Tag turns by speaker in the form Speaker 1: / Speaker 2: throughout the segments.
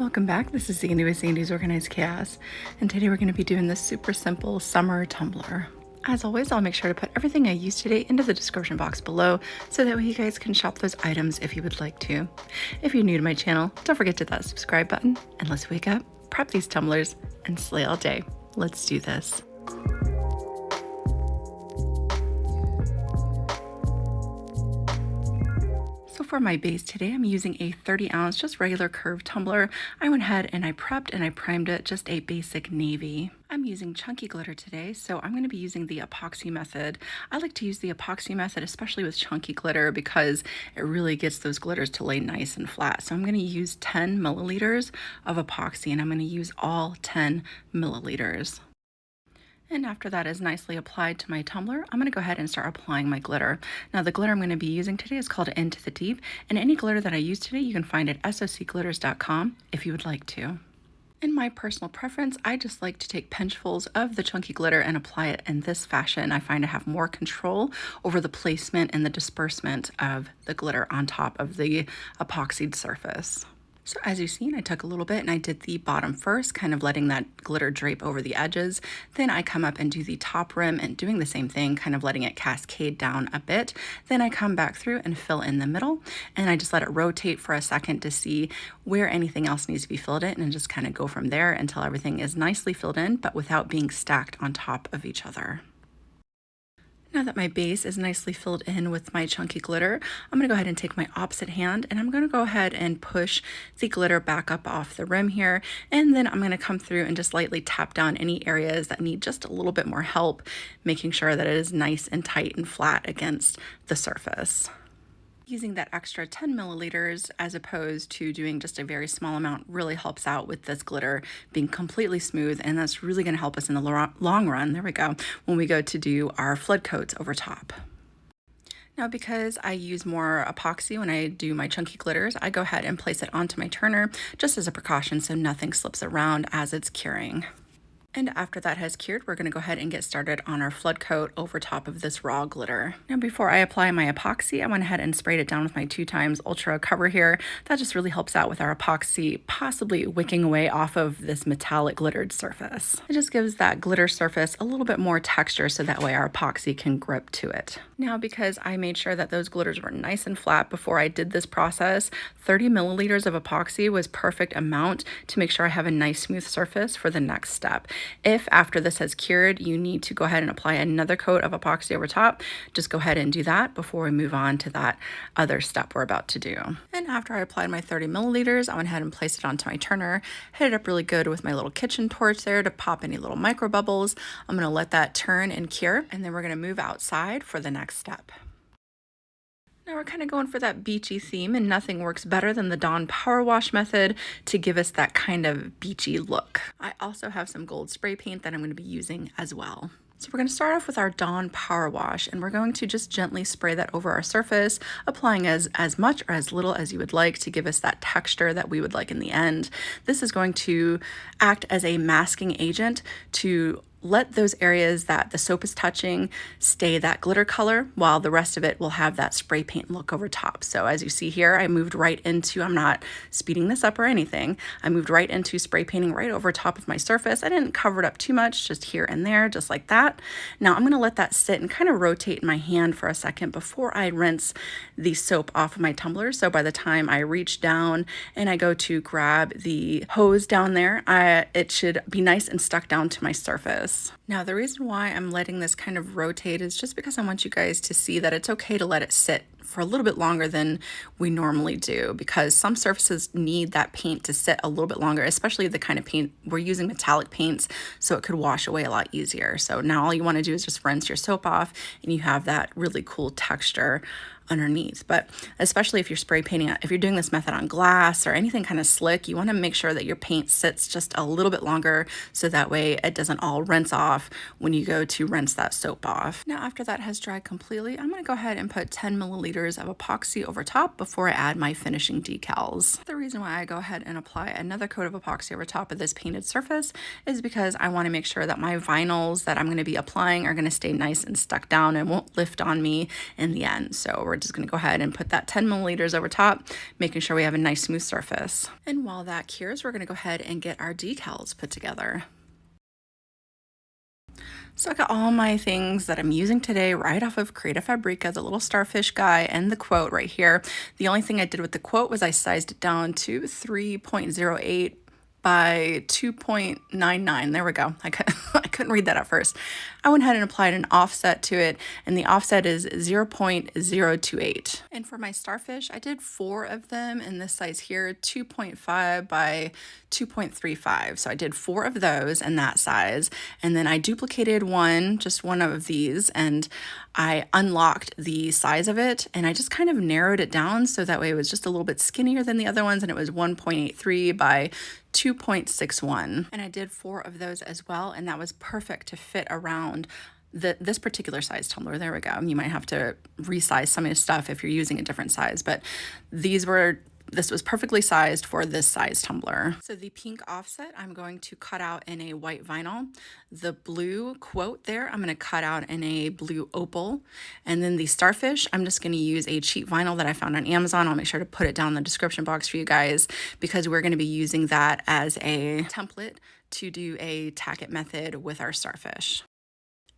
Speaker 1: Welcome back. This is Sandy with Sandy's Organized Chaos, and today we're going to be doing this super simple summer tumbler. As always, I'll make sure to put everything I used today into the description box below so that way you guys can shop those items if you would like to. If you're new to my channel, don't forget to hit that subscribe button, and let's wake up, prep these tumblers, and slay all day. Let's do this. So for my base today, I'm using a 30-ounce, just regular curved tumbler. I went ahead and I prepped and I primed it, just a basic navy. I'm using chunky glitter today, so I'm going to be using the epoxy method. I like to use the epoxy method, especially with chunky glitter, because it really gets those glitters to lay nice and flat. So I'm going to use 10 milliliters of epoxy, and I'm going to use all 10 milliliters. And after that is nicely applied to my tumbler, I'm going to go ahead and start applying my glitter. Now the glitter I'm going to be using today is called Into the Deep, and any glitter that I use today you can find at socglitters.com if you would like to. In my personal preference, I just like to take pinchfuls of the chunky glitter and apply it in this fashion. I find I have more control over the placement and the disbursement of the glitter on top of the epoxied surface. So as you've seen, I took a little bit and I did the bottom first, kind of letting that glitter drape over the edges. Then I come up and do the top rim and doing the same thing, kind of letting it cascade down a bit. Then I come back through and fill in the middle, and I just let it rotate for a second to see where anything else needs to be filled in, and just kind of go from there until everything is nicely filled in, but without being stacked on top of each other. Now that my base is nicely filled in with my chunky glitter, I'm going to go ahead and take my opposite hand and I'm going to go ahead and push the glitter back up off the rim here. And then I'm going to come through and just lightly tap down any areas that need just a little bit more help, making sure that it is nice and tight and flat against the surface. Using that extra 10 milliliters as opposed to doing just a very small amount really helps out with this glitter being completely smooth, and that's really going to help us in the long run, there we go, when we go to do our flood coats over top. Now because I use more epoxy when I do my chunky glitters, I go ahead and place it onto my turner just as a precaution so nothing slips around as it's curing. And after that has cured, we're going to go ahead and get started on our flood coat over top of this raw glitter. Now before I apply my epoxy, I went ahead and sprayed it down with my 2x Ultra Cover here. That just really helps out with our epoxy possibly wicking away off of this metallic glittered surface. It just gives that glitter surface a little bit more texture so that way our epoxy can grip to it. Now because I made sure that those glitters were nice and flat before I did this process, 30 milliliters of epoxy was perfect amount to make sure I have a nice smooth surface for the next step. If after this has cured, you need to go ahead and apply another coat of epoxy over top, just go ahead and do that before we move on to that other step we're about to do. And after I applied my 30 milliliters, I went ahead and placed it onto my turner, hit it up really good with my little kitchen torch there to pop any little micro bubbles. I'm going to let that turn and cure, and then we're going to move outside for the next step. Now we're kind of going for that beachy theme, and nothing works better than the Dawn Power Wash method to give us that kind of beachy look. I also have some gold spray paint that I'm going to be using as well. So we're going to start off with our Dawn Power Wash, and we're going to just gently spray that over our surface, applying as much or as little as you would like to give us that texture that we would like in the end. This is going to act as a masking agent to let those areas that the soap is touching stay that glitter color, while the rest of it will have that spray paint look over top. So as you see here, I moved right into, I'm not speeding this up or anything, I moved right into spray painting right over top of my surface. I didn't cover it up too much, just here and there, just like that. Now I'm going to let that sit and kind of rotate in my hand for a second before I rinse the soap off of my tumbler. So by the time I reach down and I go to grab the hose down there, it should be nice and stuck down to my surface. Now the reason why I'm letting this kind of rotate is just because I want you guys to see that it's okay to let it sit for a little bit longer than we normally do, because some surfaces need that paint to sit a little bit longer, especially the kind of paint we're using, metallic paints, so it could wash away a lot easier. So now all you want to do is just rinse your soap off and you have that really cool texture underneath. But especially if you're spray painting, if you're doing this method on glass or anything kind of slick, you want to make sure that your paint sits just a little bit longer so that way it doesn't all rinse off when you go to rinse that soap off. Now after that has dried completely, I'm going to go ahead and put 10 milliliters of epoxy over top before I add my finishing decals. The reason why I go ahead and apply another coat of epoxy over top of this painted surface is because I want to make sure that my vinyls that I'm going to be applying are going to stay nice and stuck down and won't lift on me in the end. So we're we're just gonna go ahead and put that 10 milliliters over top, making sure we have a nice smooth surface. And while that cures, we're gonna go ahead and get our decals put together. So I got all my things that I'm using today right off of Creative Fabrica, the little starfish guy and the quote right here. The only thing I did with the quote was I sized it down to 3.08 by 2.99. There we go. I couldn't read that at first. I went ahead and applied an offset to it, and the offset is 0.028. And for my starfish, I did 4 of them in this size here, 2.5 by 2.35. So I did 4 of those in that size, and then I duplicated just one of these, and I unlocked the size of it, and I just kind of narrowed it down so that way it was just a little bit skinnier than the other ones, and it was 1.83 by 2.61. And I did 4 of those as well, and that was perfect to fit around this particular size tumbler. There we go. You might have to resize some of your stuff if you're using a different size, but this was perfectly sized for this size tumbler. So the pink offset, I'm going to cut out in a white vinyl. The blue quote there, I'm gonna cut out in a blue opal. And then the starfish, I'm just gonna use a cheap vinyl that I found on Amazon. I'll make sure to put it down in the description box for you guys, because we're gonna be using that as a template to do a tack-it method with our starfish.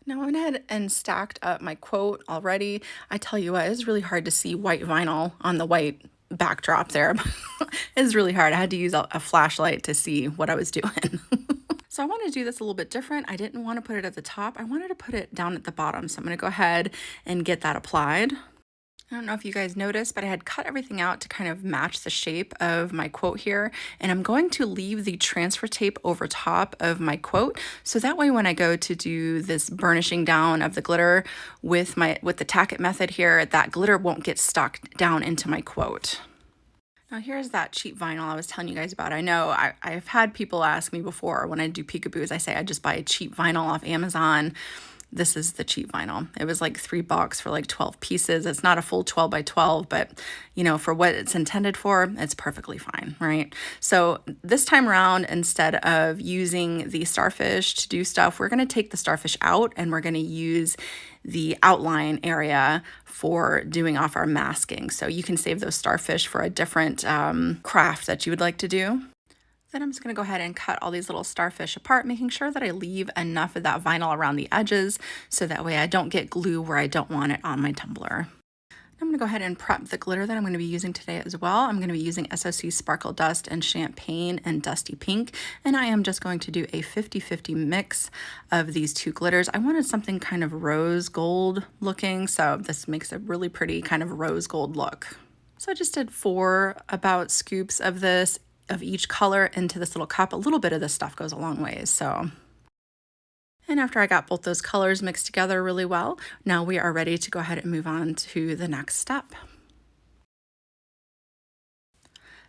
Speaker 1: Now I went ahead and stacked up my quote already. I tell you what, it's really hard to see white vinyl on the white backdrop there. It's really hard. I had to use a flashlight to see what I was doing. So I want to do this a little bit different. I didn't want to put it at the top. I wanted to put it down at the bottom. So I'm going to go ahead and get that applied. I don't know if you guys noticed, but I had cut everything out to kind of match the shape of my quote here. And I'm going to leave the transfer tape over top of my quote. So that way when I go to do this burnishing down of the glitter with the tack-it method here, that glitter won't get stuck down into my quote. Now here's that cheap vinyl I was telling you guys about. I know I've had people ask me before when I do peekaboos, I say I just buy a cheap vinyl off Amazon. This is the cheap vinyl. It was like $3 for like 12 pieces. It's not a full 12 by 12, but you know, for what it's intended for, it's perfectly fine, right? So this time around, instead of using the starfish to do stuff, we're gonna take the starfish out and we're gonna use the outline area for doing off our masking. So you can save those starfish for a different craft that you would like to do. Then I'm just going to go ahead and cut all these little starfish apart, making sure that I leave enough of that vinyl around the edges so that way I don't get glue where I don't want it on my tumbler. I'm going to go ahead and prep the glitter that I'm going to be using today as well. I'm going to be using SOC Sparkle Dust and Champagne and Dusty Pink, and I am just going to do a 50-50 mix of these 2 glitters. I wanted something kind of rose gold looking, so this makes a really pretty kind of rose gold look. So I just did 4 about scoops of this, of each color into this little cup. A little bit of this stuff goes a long ways. So, and after I got both those colors mixed together really well, now we are ready to go ahead and move on to the next step.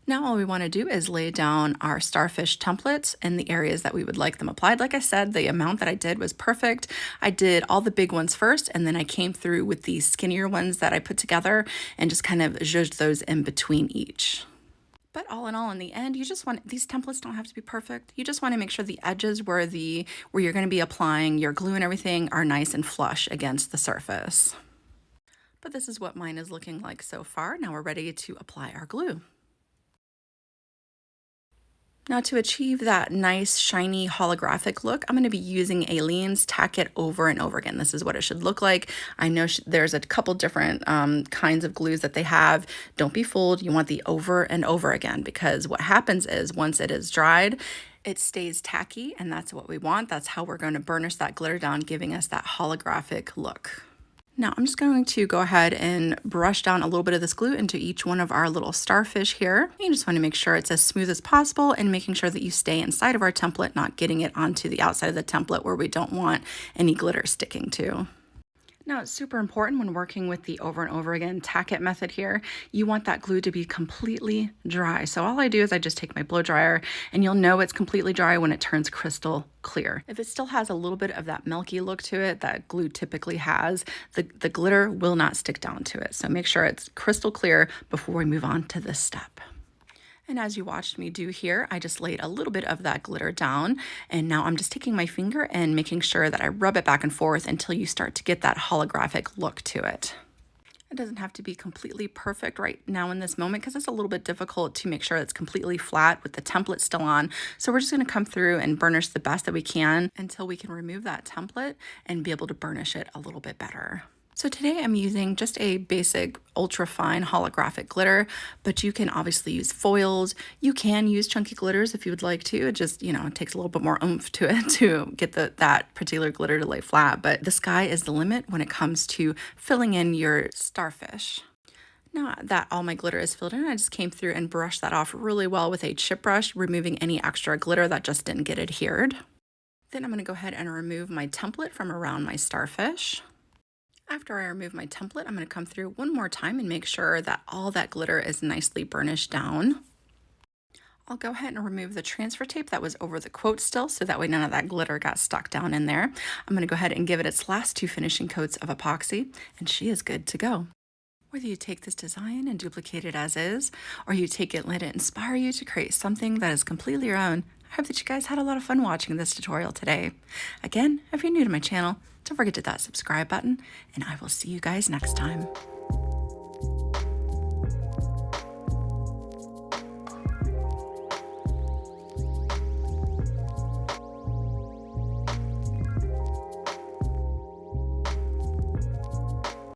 Speaker 1: Now all we want to do is lay down our starfish templates in the areas that we would like them applied. Like I said, the amount that I did was perfect. I did all the big ones first, and then I came through with the skinnier ones that I put together and just kind of zhuzhed those in between each. But all in all, in the end, you just want, these templates don't have to be perfect. You just want to make sure the edges where you're going to be applying your glue and everything are nice and flush against the surface. But this is what mine is looking like so far. Now we're ready to apply our glue. Now to achieve that nice, shiny, holographic look, I'm going to be using Aleene's Tack-it over and over again. This is what it should look like. I know there's a couple different kinds of glues that they have. Don't be fooled. You want the over and over again, because what happens is once it is dried, it stays tacky, and that's what we want. That's how we're going to burnish that glitter down, giving us that holographic look. Now I'm just going to go ahead and brush down a little bit of this glue into each one of our little starfish here. You just want to make sure it's as smooth as possible and making sure that you stay inside of our template, not getting it onto the outside of the template where we don't want any glitter sticking to. Now it's super important when working with the over and over again tack-it method here, you want that glue to be completely dry. So all I do is I just take my blow dryer, and you'll know it's completely dry when it turns crystal clear. If it still has a little bit of that milky look to it that glue typically has, the glitter will not stick down to it. So make sure it's crystal clear before we move on to this step. And as you watched me do here, I just laid a little bit of that glitter down, and now I'm just taking my finger and making sure that I rub it back and forth until you start to get that holographic look to it. It doesn't have to be completely perfect right now in this moment because it's a little bit difficult to make sure it's completely flat with the template still on. So we're just going to come through and burnish the best that we can until we can remove that template and be able to burnish it a little bit better. So today I'm using just a basic ultra fine holographic glitter, but you can obviously use foils. You can use chunky glitters if you would like to. It just, it takes a little bit more oomph to it to get that particular glitter to lay flat, but the sky is the limit when it comes to filling in your starfish. Now that all my glitter is filled in, I just came through and brushed that off really well with a chip brush, removing any extra glitter that just didn't get adhered. Then I'm going to go ahead and remove my template from around my starfish. After I remove my template, I'm going to come through one more time and make sure that all that glitter is nicely burnished down. I'll go ahead and remove the transfer tape that was over the quote still, so that way none of that glitter got stuck down in there. I'm going to go ahead and give it its last 2 finishing coats of epoxy, and she is good to go. Whether you take this design and duplicate it as is, or you take it and let it inspire you to create something that is completely your own, I hope that you guys had a lot of fun watching this tutorial today. Again, if you're new to my channel, don't forget to hit that subscribe button, and I will see you guys next time.